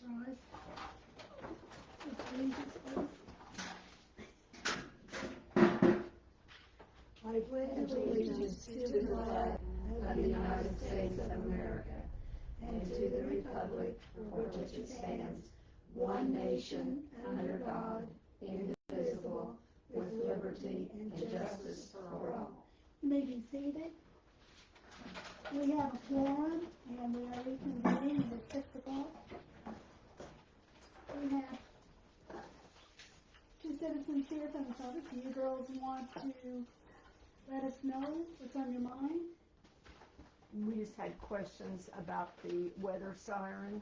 rise. With allegiance, please. I pledge allegiance to the flag of the United States of America and to the republic for which it stands, one nation, under God, indivisible, with liberty and justice for all. You may be seated. We have a quorum, and we are reconvening at 6 o'clock. We have two citizens here from the public. Do you girls want to let us know what's on your mind? We just had questions about the weather siren,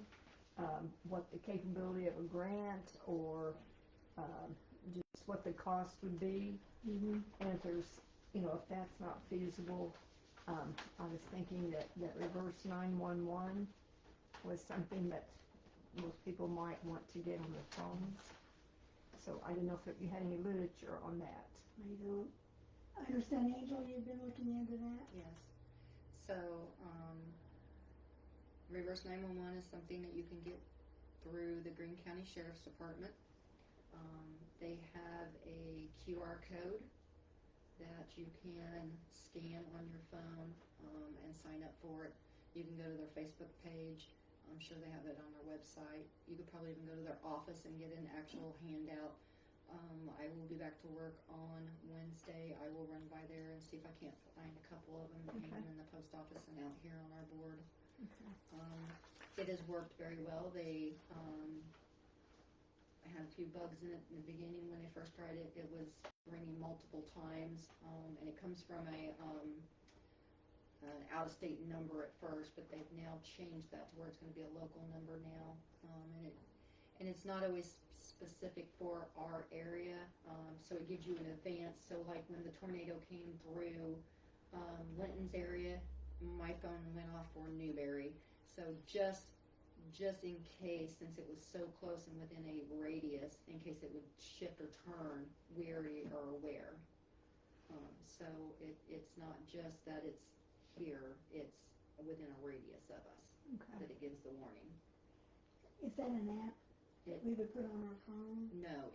what the capability of a grant, or just what the cost would be. And if there's, if that's not feasible, I was thinking that reverse 911 was something that most people might want to get on their phones. So I don't know if you had any literature on that. I don't. I understand, Angel, you've been looking into that. Yes. So, reverse 911 is something that you can get through the Greene County Sheriff's Department. They have a QR code that you can scan on your phone and sign up for it. You can go to their Facebook page. I'm sure they have it on their website. You could probably even go to their office and get an actual handout. I will be back to work on Wednesday. I will run by there and see if I can't find a couple of them and hang them in the post office and out here on our board. It has worked very well. They had a few bugs in it in the beginning when they first tried it. It was ringing multiple times, and it comes from an out-of-state number at first, but they've now changed that to where it's going to be a local number now, and it's not always specific for our area, so it gives you an advance. So like when the tornado came through Linton's area, my phone went off for Newberry. So just in case, since it was so close and within a radius, in case it would shift or turn, we already are aware. So it's not just that it's here, it's within a radius of us that it gives the warning. Is that an app that we would put on our phone? No,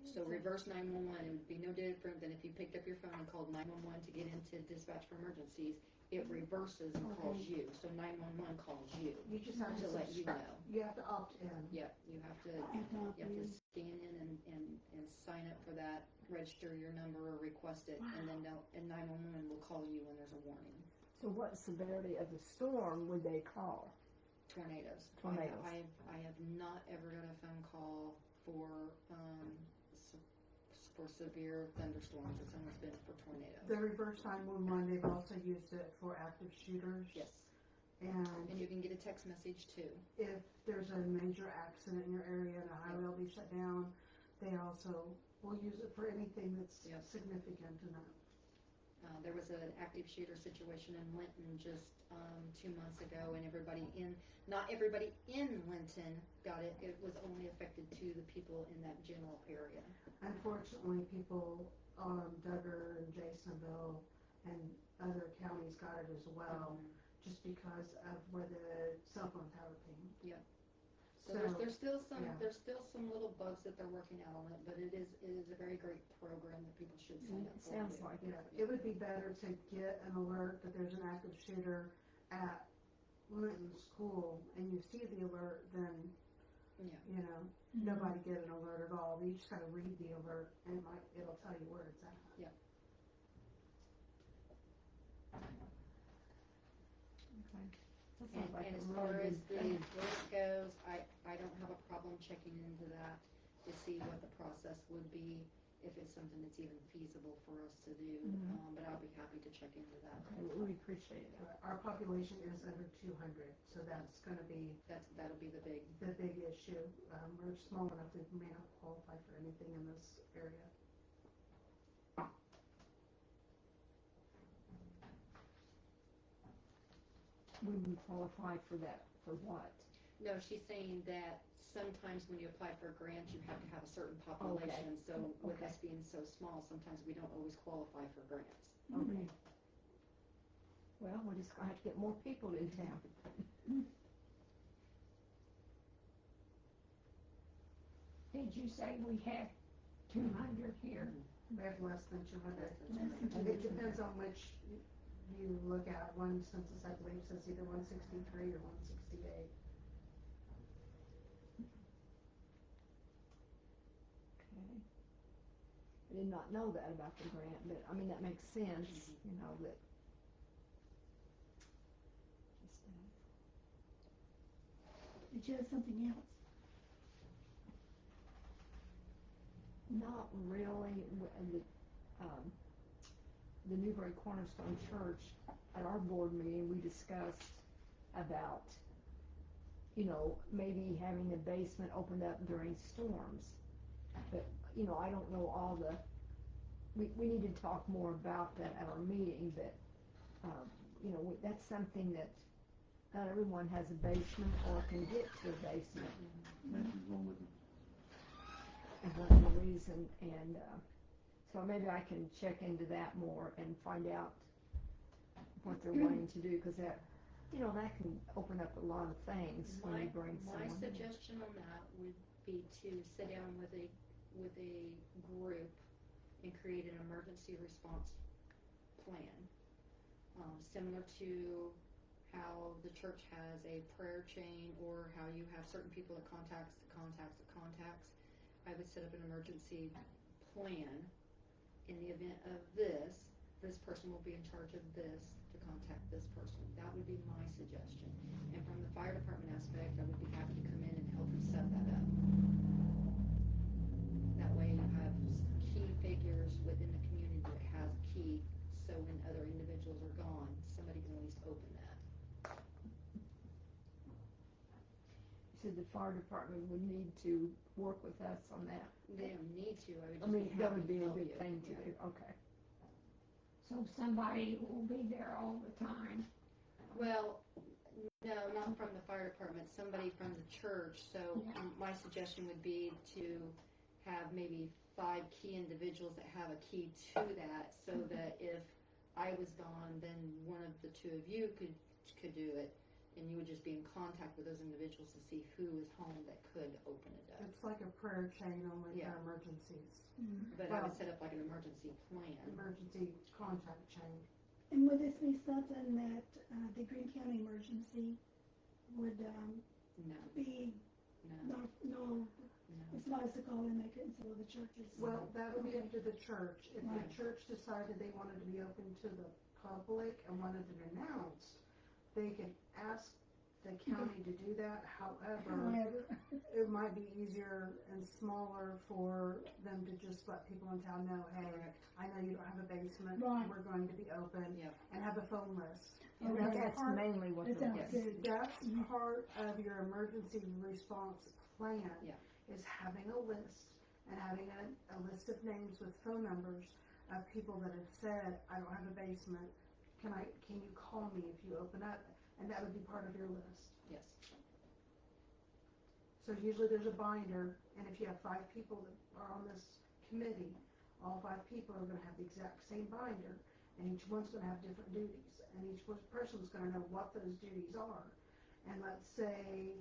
so reverse 911, it would be no different than if you picked up your phone and called 911 to get into dispatch for emergencies. It reverses and calls you, so 911 calls you. You just have to let you know. You have to opt in. Yep, you have to scan in and sign up for that, register your number or request it, and then 911 will call you when there's a warning. So what severity of the storm would they call? Tornadoes. Tornadoes. I have not ever got a phone call for severe thunderstorms. It's almost been for tornadoes. The reverse 911, they've also used it for active shooters. Yes. And you can get a text message too. If there's a major accident in your area and a highway will be shut down, they also will use it for anything that's significant enough. There was an active shooter situation in Linton just 2 months ago, and not everybody in Linton got it. It was only affected to the people in that general area. Unfortunately, people Duggar and Jasonville and other counties got it as well, just because of where the cell phone tower came. Yep. So there's still some little bugs that they're working out on it, but it is a very great program that people should sign up for. Sounds like it. It would be better to get an alert that there's an active shooter at Linton School, and you see the alert, then nobody get an alert at all. You just gotta read the alert, and it'll tell you where it's at. Yeah. Okay. And as far as the list goes, I don't have a problem checking into that to see what the process would be, if it's something that's even feasible for us to do. But I'll be happy to check into that. We appreciate it. Our population is under 200, so that's going to be that'll be the big issue. We're small enough that we may not qualify for anything in this area. We would qualify for that. For what? No, she's saying that sometimes when you apply for a grant, you have to have a certain population. Okay. So with us being so small, sometimes we don't always qualify for grants. Okay. Well, we're just going to have to get more people in town. Did you say we have 200 here? We have less than 200. Less than It depends on which you look at. One census, I believe, says either 163 or 168. Okay. I did not know that about the grant, but, I mean, that makes sense, you know, that. Just, Did you have something else? not really, the Newberry Cornerstone Church, at our board meeting, we discussed about, you know, maybe having the basement opened up during storms. But, you know, I don't know all the, we need to talk more about that at our meeting, but, you know, that's something that not everyone has a basement or can get to a basement. Nothing's wrong with it. And that's the reason, and, so maybe I can check into that more and find out what they're wanting to do, because that, you know, that can open up a lot of things when you bring someone My in. suggestion on that would be to sit down with a group and create an emergency response plan, similar to how the church has a prayer chain, or how you have certain people that contacts. I would set up an emergency plan. In the event of this person will be in charge of this to contact this person. That would be my suggestion. And from the fire department aspect, I would be happy to come in and help you set that up. That way you have key figures within the community that has a key, so when other individuals are gone, somebody can at least open that. You said the fire department would need to work with us on that. They don't need to, I would just I mean, be that happy would be to a help good you. thing to Yeah. do, okay. So somebody will be there all the time. Well, no, not from the fire department, somebody from the church. So Yeah. my suggestion would be to have maybe 5 key individuals that have a key to that, so that if I was gone, then one of the 2 of you could do it, and you would just be in contact with those individuals to see who is home that could open it up. It's like a prayer chain, only Yeah. for emergencies. But I would set up like an emergency plan. Emergency contact chain. And would this be something that the Green County Emergency would No, be, no. it's not a call and they couldn't say, well, the church is. Well, that would be up to the church. If Right. the church decided they wanted to be open to the public and wanted it announced, they could ask the county to do that. However, it might be easier and smaller for them to just let people in town know, hey, Correct. I know you don't have a basement, Right. we're going to be open, Yep. and have a phone list. Oh, I think that's that's part- mainly what That they're sounds getting. good. That's part of your emergency response plan, Yeah. is having a list and having a list of names with phone numbers of people that have said, I don't have a basement, can you call me if you open up? And that would be part of your list. Yes. So usually there's a binder, and if you have 5 people that are on this committee, all 5 people are gonna have the exact same binder, and each one's gonna have different duties, and each person's gonna know what those duties are. And let's say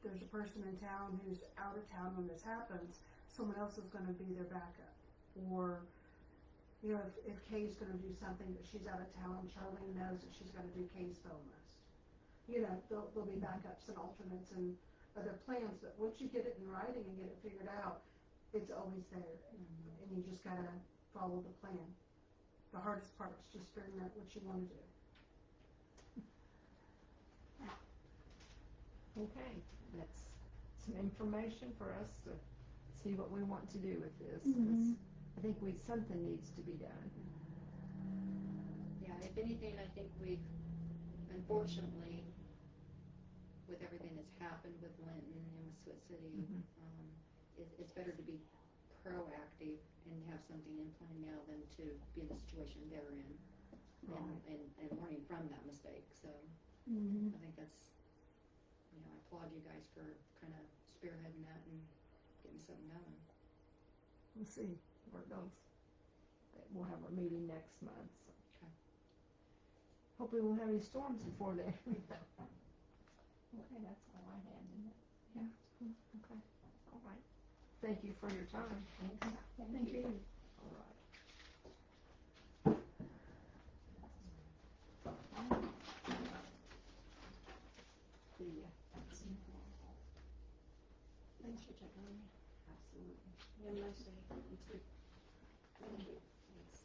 there's a person in town who's out of town when this happens, someone else is gonna be their backup. Or, you know, if Kay's gonna do something but she's out of town, Charlene knows that she's gotta do Kay's phone list. You know, there'll be backups and alternates and other plans, but once you get it in writing and get it figured out, it's always there. And you just gotta follow the plan. The hardest part is just figuring out what you wanna do. Okay, that's some information for us to see what we want to do with this. 'Cause Mhm. I think something needs to be done. Yeah, if anything, I think we've, unfortunately, with everything that's happened with Linton and with Swift City, it's better to be proactive and have something in plan now than to be in the situation they're in, and learning from that mistake. So Mhm. I think that's, I applaud you guys for kind of spearheading that and getting something going. We'll see where it goes. But we'll have our meeting next month. So. Okay. Hopefully we won't have any storms before then. Okay, that's all I had, isn't it? Yeah. Okay, all right. Thank you for your time. Thank you. All right. Thanks for checking on me. Absolutely. You have a nice day. You too. Thank you. Thanks.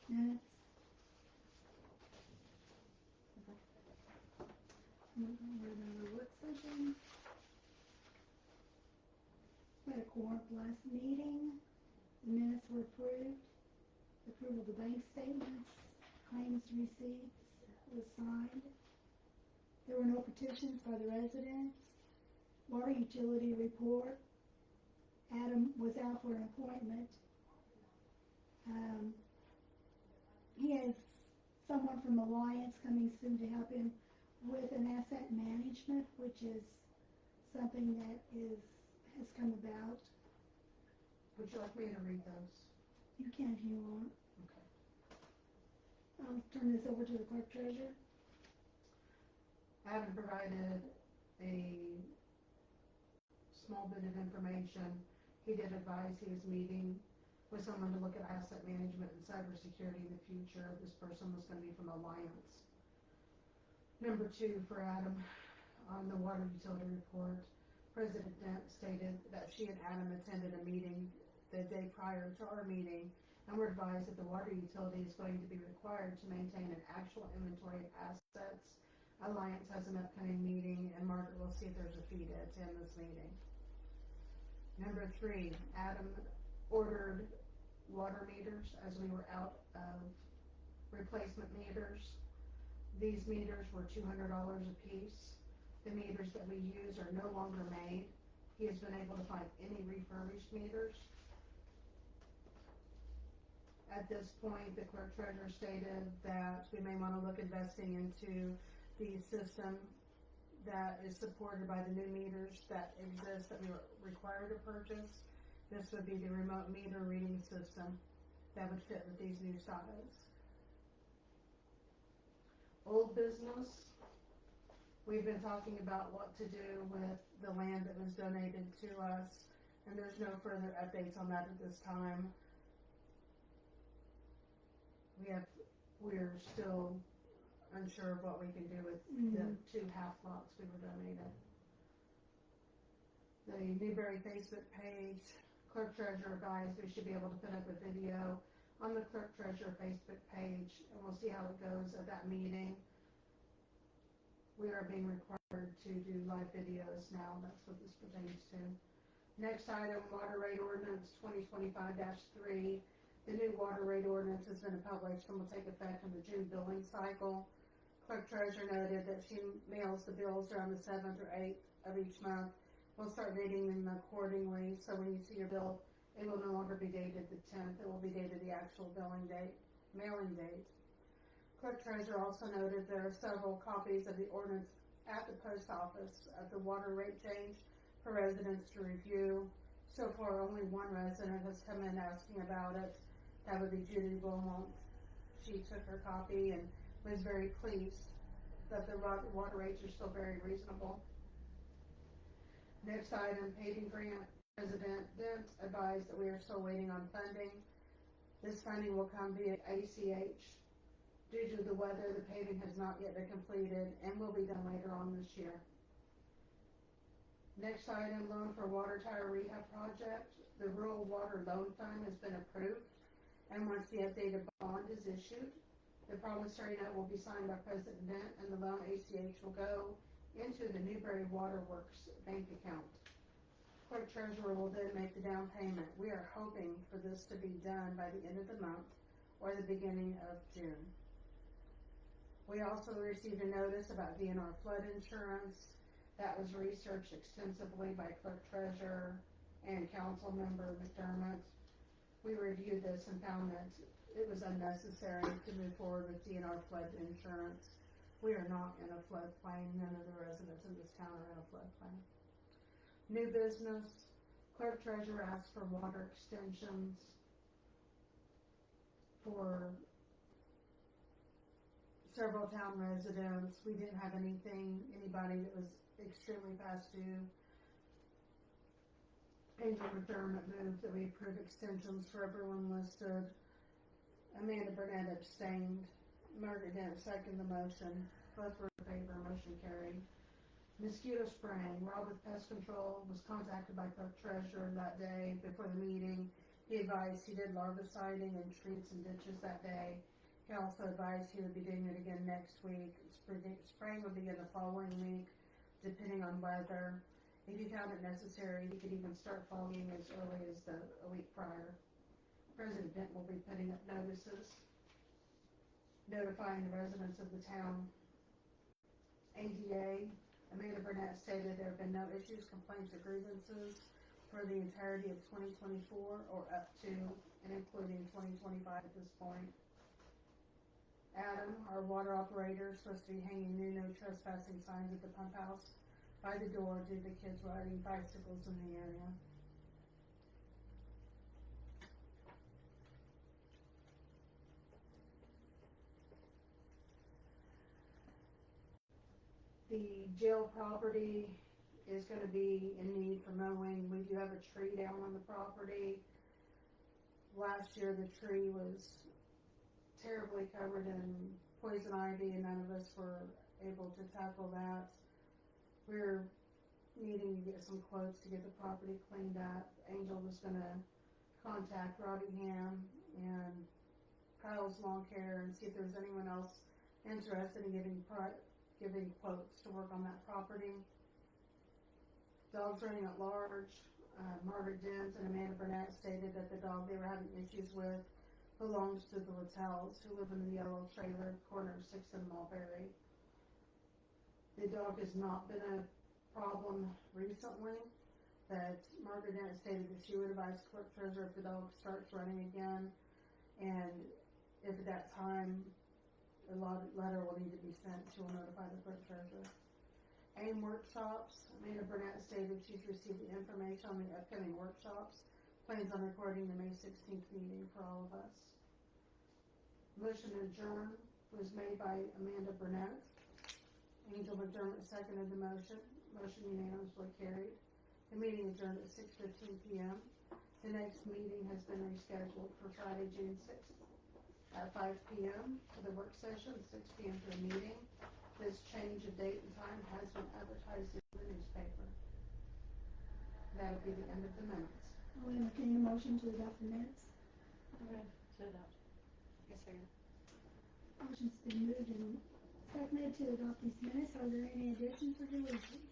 Minutes. Work session. We had a quorum at the last meeting. The minutes were approved. Approval of the bank statements, claims receipts was signed. There were no petitions by the residents. Water utility report. Adam was out for an appointment. He has someone from Alliance coming soon to help him with an asset management, which is something that has come about. Would you like me to read those? You can if you want. Okay. I'll turn this over to the clerk treasurer. Adam provided a small bit of information. He did advise he was meeting with someone to look at asset management and cybersecurity in the future. This person was going to be from Alliance. Number 2 for Adam, on the water utility report, President Dent stated that she and Adam attended a meeting the day prior to our meeting and were advised that the water utility is going to be required to maintain an actual inventory of assets. Alliance has an upcoming meeting, and Margaret will see if there's a fee to attend this meeting. Number 3, Adam ordered water meters as we were out of replacement meters. These meters were $200 a piece. The meters that we use are no longer made. He has been able to find any refurbished meters. At this point, the clerk treasurer stated that we may want to look investing into the system that is supported by the new meters that exist that we were required to purchase. This would be the remote meter reading system that would fit with these new styles. Old business. We've been talking about what to do with the land that was donated to us, and there's no further updates on that at this time. We're still unsure of what we can do with the 2 half lots we were donated. The Newberry Facebook page, clerk treasurer advised we should be able to put up a video on the clerk treasurer Facebook page, and we'll see how it goes at that meeting. We are being required to do live videos now. That's what this pertains to. Next item, water rate ordinance 2025-3. The new water rate ordinance has been published and will take effect in the June billing cycle. Clerk treasurer noted that she mails the bills around the 7th or 8th of each month. We'll start dating them accordingly, so when you see your bill, it will no longer be dated the 10th. It will be dated the actual billing date, mailing date. Clerk treasurer also noted there are several copies of the ordinance at the post office of the water rate change for residents to review. So far, only one resident has come in asking about it. That would be Judy Beaumont. She took her copy and was very pleased that the water rates are still very reasonable. Next item, paving grant. President Dent advised that we are still waiting on funding. This funding will come via ACH. Due to the weather, the paving has not yet been completed and will be done later on this year. Next item, loan for water tower rehab project. The Rural Water Loan Fund has been approved, and once the updated bond is issued, the promissory note will be signed by President Dent, and the loan ACH will go into the Newberry Waterworks bank account. Clerk treasurer will then make the down payment. We are hoping for this to be done by the end of the month or the beginning of June. We also received a notice about DNR flood insurance. That was researched extensively by clerk treasurer and council member McDermott. we reviewed this and found that it was unnecessary to move forward with DNR flood insurance. We are not in a floodplain. None of the residents in this town are in a floodplain. New business, clerk treasurer asked for water extensions for several town residents. We didn't have anybody that was extremely past due. Angel McDermott moved that we approve extensions for everyone listed. Amanda Burnett abstained. Margaret Dent seconded the motion. Both were in favor. Motion carried. Mosquito spraying. Rob with Pest Control was contacted by clerk treasurer that day before the meeting. He advised he did larviciding and treats and ditches that day. He also advised he would be doing it again next week. Spraying would begin the following week, depending on weather. If he found it necessary, he could even start fogging as early as a week prior. President Dent will be putting up notices notifying the residents of the town. ADA, Amanda Burnett stated there have been no issues, complaints, or grievances for the entirety of 2024 or up to and including 2025 at this point. Adam, our water operator, is supposed to be hanging new no trespassing signs at the pump house by the door due to the kids riding bicycles in the area. The jail property is going to be in need for mowing. We do have a tree down on the property. Last year the tree was terribly covered in poison ivy and none of us were able to tackle that. We're needing to get some quotes to get the property cleaned up. Angel was going to contact Robbie Ham and Kyle's Lawn Care and see if there's anyone else interested in giving quotes to work on that property. Dogs running at large. Margaret Dent and Amanda Burnett stated that the dog they were having issues with belongs to the Littells, who live in the yellow trailer, corner of 6th and Mulberry. The dog has not been a problem recently, but Margaret Dent stated that she would advise clerk treasurer if the dog starts running again, and if at that time a letter will need to be sent, she will notify the clerk treasurer. AIM workshops, Amanda Burnett stated she's received the information on the upcoming workshops, plans on recording the May 16th meeting for all of us. Motion to adjourn was made by Amanda Burnett. Angel McDermott seconded the motion. Motion unanimously carried. The meeting adjourned at 6:15 p.m. The next meeting has been rescheduled for Friday, June 6th at 5 p.m. for the work session, 6 p.m. for the meeting. This change of date and time has been advertised in the newspaper. That'll be the end of the minutes. I'll entertain a motion to adopt the minutes. Yes, sir. Motion's been moved and seconded to adopt these minutes. Are there any additions or deletions?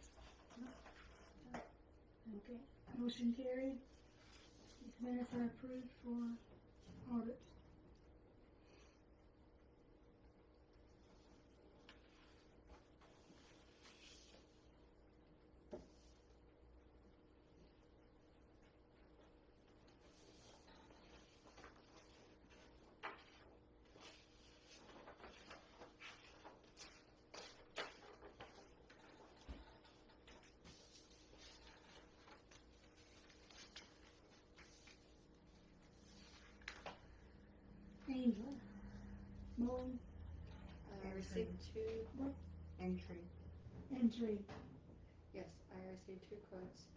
Okay, motion carried. These minutes are approved for audit. Angel, mowing, I received two, Entry. entry. yes, I received two quotes.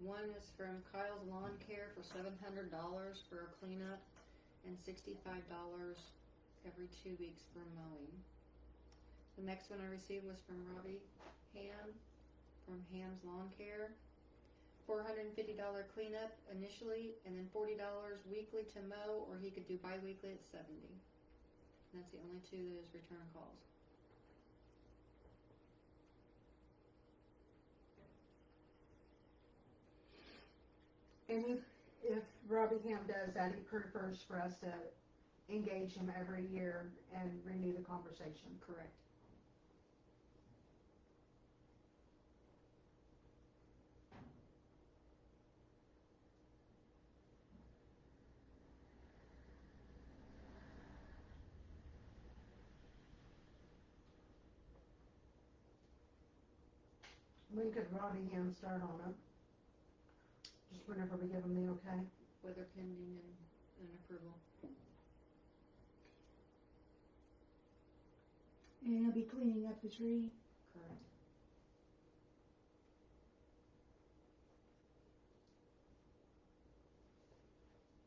One is from Kyle's Lawn Care for $700 for a cleanup and $65 every 2 weeks for mowing. The next one I received was from Robbie Ham from Ham's Lawn Care. $450 cleanup initially, and then $40 weekly to mow, or he could do bi-weekly at $70. And that's the only two that is return calls. And if Robbie Ham does that, he prefers for us to engage him every year and renew the conversation. Correct. When could Robbie Ham start on it? Just whenever we give him the okay? weather pending and approval. And he'll be cleaning up the tree. Correct.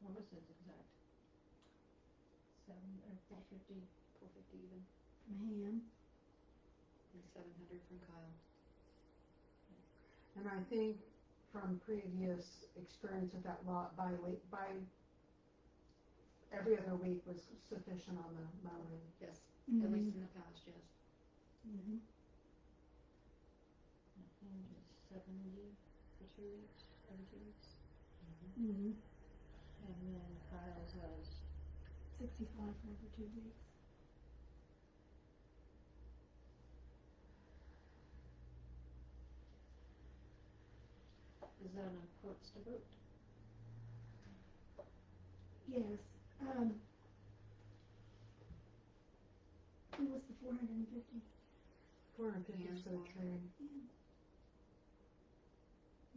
What was his exact? 450. 450 even, From Ham. and 700 from Kyle. And I think from previous experience with that lot, by every other week was sufficient on the mowing. Yes, Mm-hmm. at least in the past, yes. Mm-hmm. And just 70 for 2 weeks, every 2 weeks. Mm-hmm. And then Kyle's was 65 for every 2 weeks. is that enough votes to vote? Yes. Who was the 450? 450 for the tree.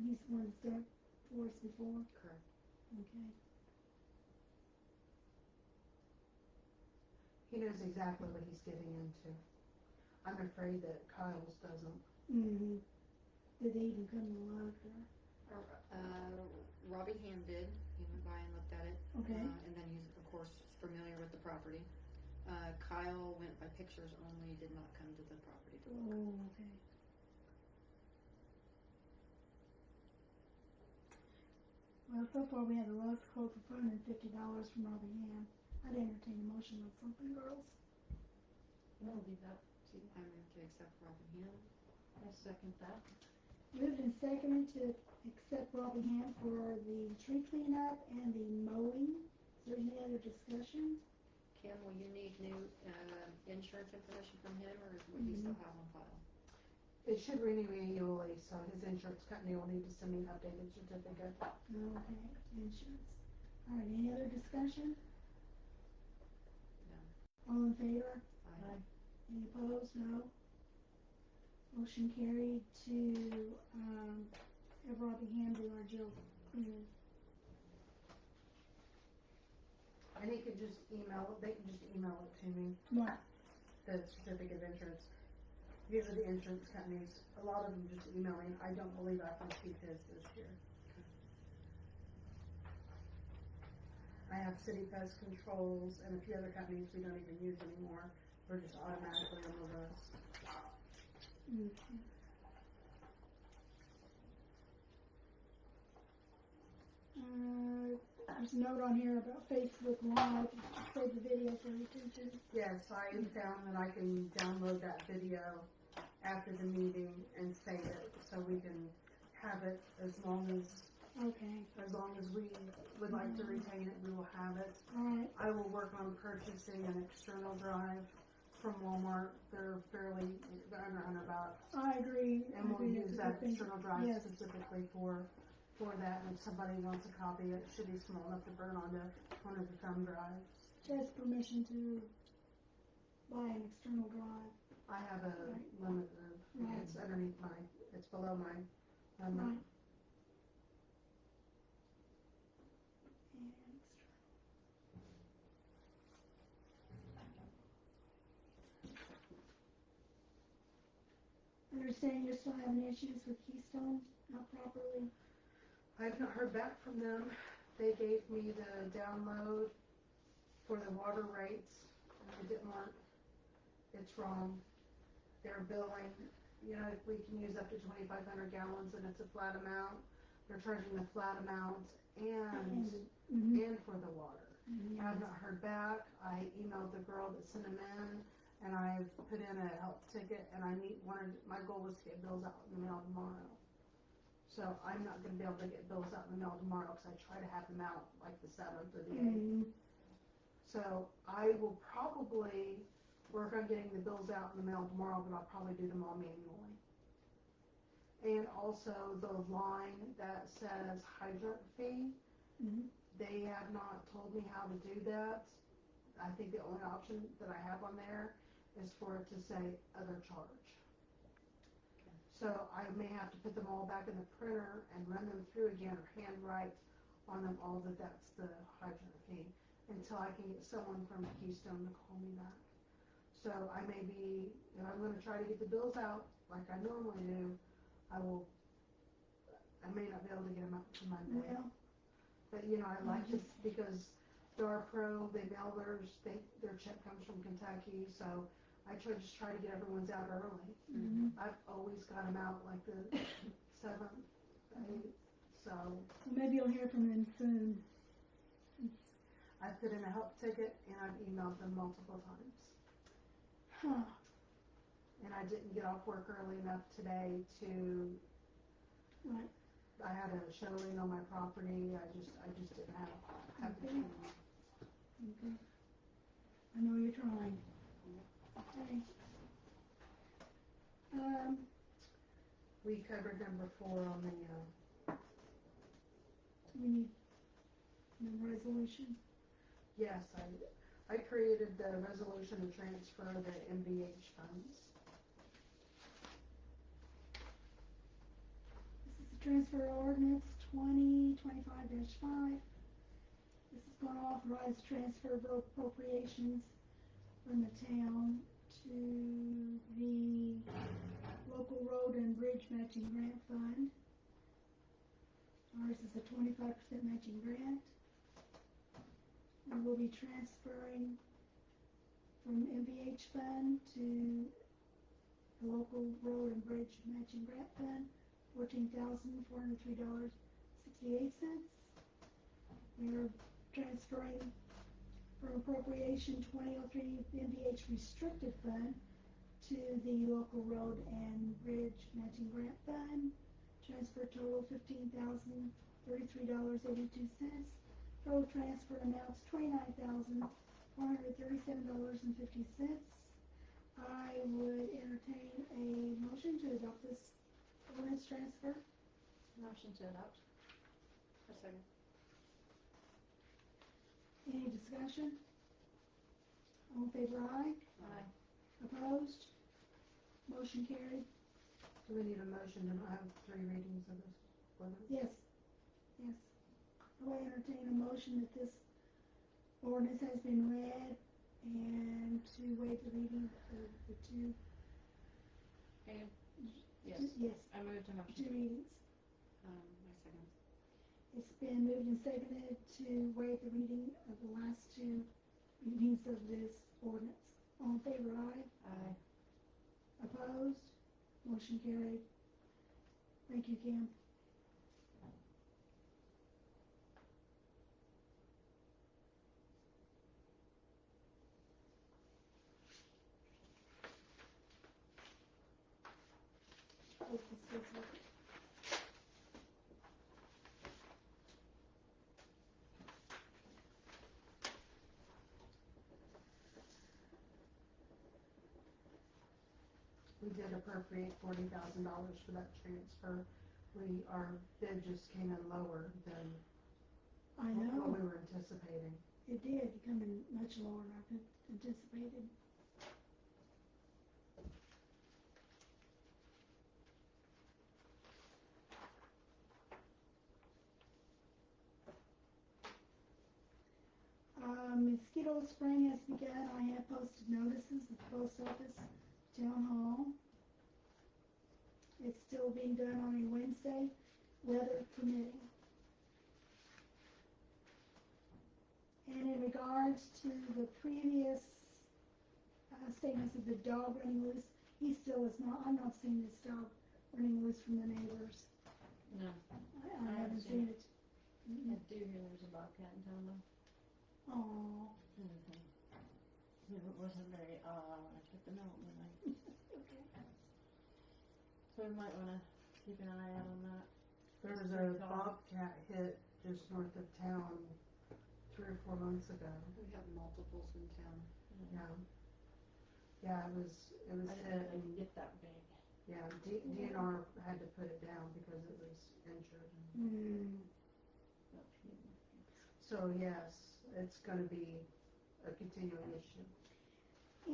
He's the one that's done for us before? Correct. Okay. He knows exactly what he's getting into. I'm afraid that Kyle's doesn't. Mm-hmm. Did they even come to life there? Robbie Ham did. He went by and looked at it. Okay. And then he's, of course, familiar with the property. Kyle went by pictures only, did not come to the property to look. Oh, okay. Well, so far we had the lowest quote for $450 from Robbie Ham. I'd entertain a motion on something, girls. No, leave that to, I move to accept Robbie Ham. I second that. Moved and seconded to accept Robbie Ham for the tree cleanup and the mowing. Is there any other discussion? Kim, will you need new insurance information from him, or would he still have on file? It should renew annually, so his insurance company will need to send me an updated certificate. Okay, insurance. All right, any other discussion? No. All in favor? Aye. Any opposed? No. Motion carried to have Robbie Ham do our jail cleaning. And he could just email it, they can just email it to me, What? the certificate of insurance. Usually the insurance companies, a lot of them just email me. I don't believe I can keep his this year. I have City Pest Controls and a few other companies we don't even use anymore. We're just automatically on the list. Okay. There's a note on here about Facebook Live. Save the video for retention. Yes, I found that I can download that video after the meeting and save it, so we can have it as long Okay. as we would like to retain it, we will have it. All right. I will work on purchasing an external drive from Walmart. They're under $100. I agree. And we'll use that external drive Yes. specifically for that. And if somebody wants a copy, it should be small enough to burn onto one of the thumb drives. She has permission to buy an external drive. I have a limit of, Right. it's underneath it's below mine. Right. And understand you're still having issues with Keystone, not properly. I've not heard back from them. They gave me the download for the water rates. I didn't want, it's wrong. They're billing, we can use up to 2,500 gallons and it's a flat amount. They're charging the flat amount and for the water. Mm-hmm. I've not heard back. I emailed the girl that sent them in, and I've put in a help ticket, and my goal was to get bills out in the mail tomorrow. So I'm not going to be able to get bills out in the mail tomorrow because I try to have them out like the 7th or the 8th. So I will probably work on getting the bills out in the mail tomorrow, but I'll probably do them all manually. And also the line that says hydrant fee, they have not told me how to do that. I think the only option that I have on there is for it to say other charge. So I may have to put them all back in the printer and run them through again or handwrite on them all that that's the hydrant fee until I can get someone from Keystone to call me back. So I may be, if I'm gonna try to get the bills out like I normally do, I may not be able to get them out to Monday. Well, But, you know, I like this because Dar Pro, they mail theirs, their check comes from Kentucky, so I just try to get everyone's out early. mhm. I've always got them out like the 7th, 8th, so Well, maybe you'll hear from them soon. I put in a help ticket and I've emailed them multiple times. Huh. And I didn't get off work early enough today to, Right. I had a show lien on my property, I just didn't have the Okay. time. Okay. I know you're trying. Okay. We covered number 4 on the, We need the resolution. yes, I created the resolution to transfer the MVH funds. This is the transfer ordinance 2025-5. This is going to authorize transfer of appropriations from the town to the local road and bridge matching grant fund. Ours is a 25% matching grant. We will be transferring from MVH fund to the local road and bridge matching grant fund, $14,403.68. We are transferring from appropriation 2003 MVH restricted fund to the local road and bridge matching grant fund. Transfer total $15,033.82. Total transfer amounts $29,437.50. I would entertain a motion to adopt this ordinance transfer. Motion to adopt. A second. Any discussion? All in favor, aye. Aye. Opposed? Motion carried. Do we need a motion to have 3 readings of this ordinance? Yes. Yes. I will entertain a motion that this ordinance has been read and to waive the reading of the 2. And, yes, Yes, I moved to 2 motion. readings. My second. It's been moved and seconded to waive the reading of the last 2 readings of this ordinance. All in favor, aye. Aye. Opposed? Motion carried. Thank you, Kim. Oh, this is what- We did appropriate $40,000 for that transfer. Our bid just came in lower than I what know, we were anticipating. it did come in much lower than I anticipated. Mosquito spraying has begun. I have posted notices at the post office, town hall. It's still being done on a Wednesday, weather permitting. And in regards to the previous statements of the dog running loose, he still is not, I'm not seeing this dog running loose from the neighbors. No, I haven't seen it. I do hear there's a bobcat in town though. Oh, It wasn't very, when I took the note when I, okay. so we might wanna keep an eye out on that. There was a bobcat hit just north of town 3 or 4 months ago. We have multiples in town. Yeah. Yeah, it was I didn't hit. know they could get that big. Yeah, DNR had to put it down because it was injured. So yes, it's gonna be a continuing issue.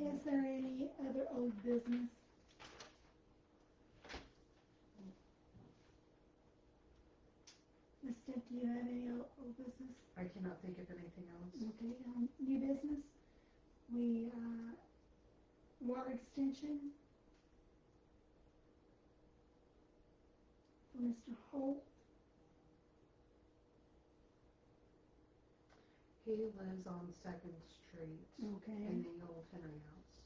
Is there any other old business? Ms. Steph, do you have any old business? I cannot think of anything else. Okay, new business? We, water extension? For Mr. Holt? He lives on Second Street Okay. in the old Henry House.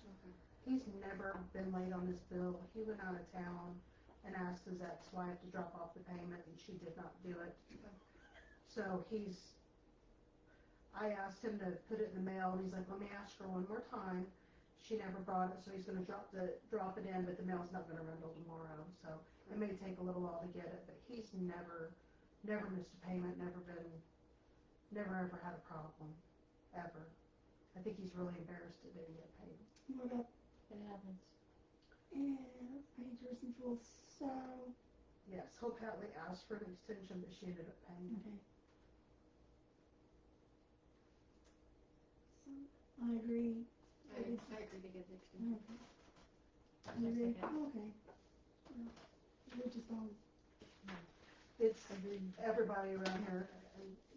Okay. He's never been late on his bill. He went out of town and asked his ex-wife to drop off the payment, and she did not do it. So I asked him to put it in the mail, and he's like, let me ask her one more time. She never brought it, so he's gonna drop it in, but the mail's not gonna run till tomorrow, so it may take a little while to get it, but he's never missed a payment, never ever had a problem, ever. I think he's really embarrassed it didn't get paid. What up? It happens. And painters and fools, so, Yes, Hope Hatley asked for an extension, but she ended up paying. okay. So, I agree. I agree to get the extension. Okay. You agree? Okay. Well, we're just on, It's everybody around here,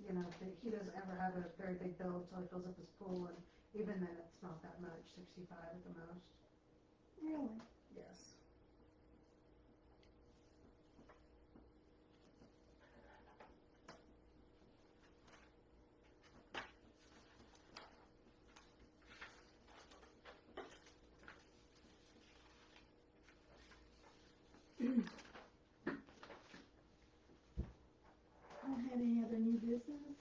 you know, he doesn't ever have a very big bill until he fills up his pool, and even then, it's not that much, 65 at the most. really? Yes. I don't have any other new business,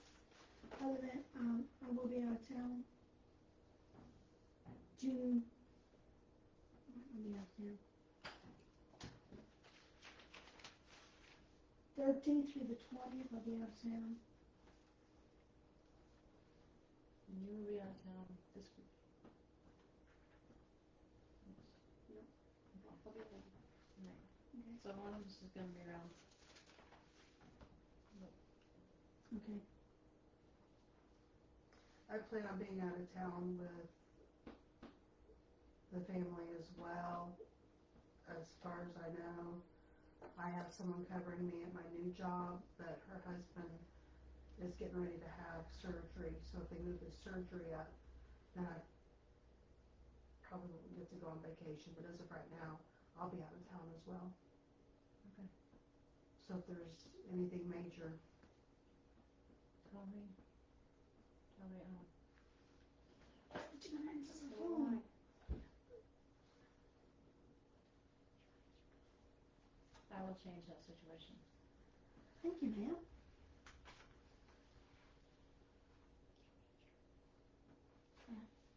other than, I will be out of town June, I'll be out of town. 13th through the 20th, I'll be out of town. You will be out of town this week. Nope. I'll be home. Right. Okay. So one of us is gonna be around. Okay. I plan on being out of town with the family as well, as far as I know. I have someone covering me at my new job, but her husband is getting ready to have surgery, so if they move his surgery up, then I probably won't get to go on vacation, but as of right now, I'll be out of town as well. Okay. So if there's anything major, Tell me. Put your hands on the So phone. I will change that situation. Thank you, ma'am.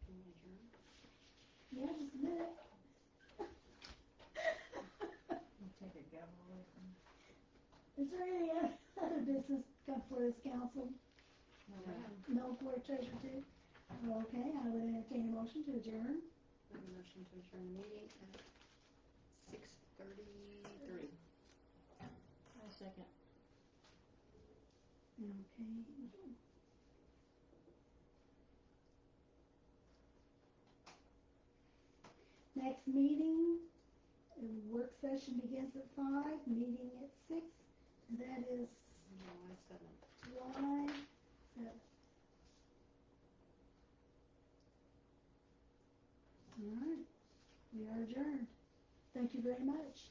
Can we adjourn? Yeah, just a minute. We'll take a gavel away from you. Is there any other business come for this council? No, ma'am. No court treasurer too? Okay, I would entertain a motion to adjourn. I have a motion to adjourn the meeting at 6:33. I second. Okay. Next meeting, work session begins at 5, meeting at 6, and that is July 7th. July 7th. All right, we are adjourned. Thank you very much.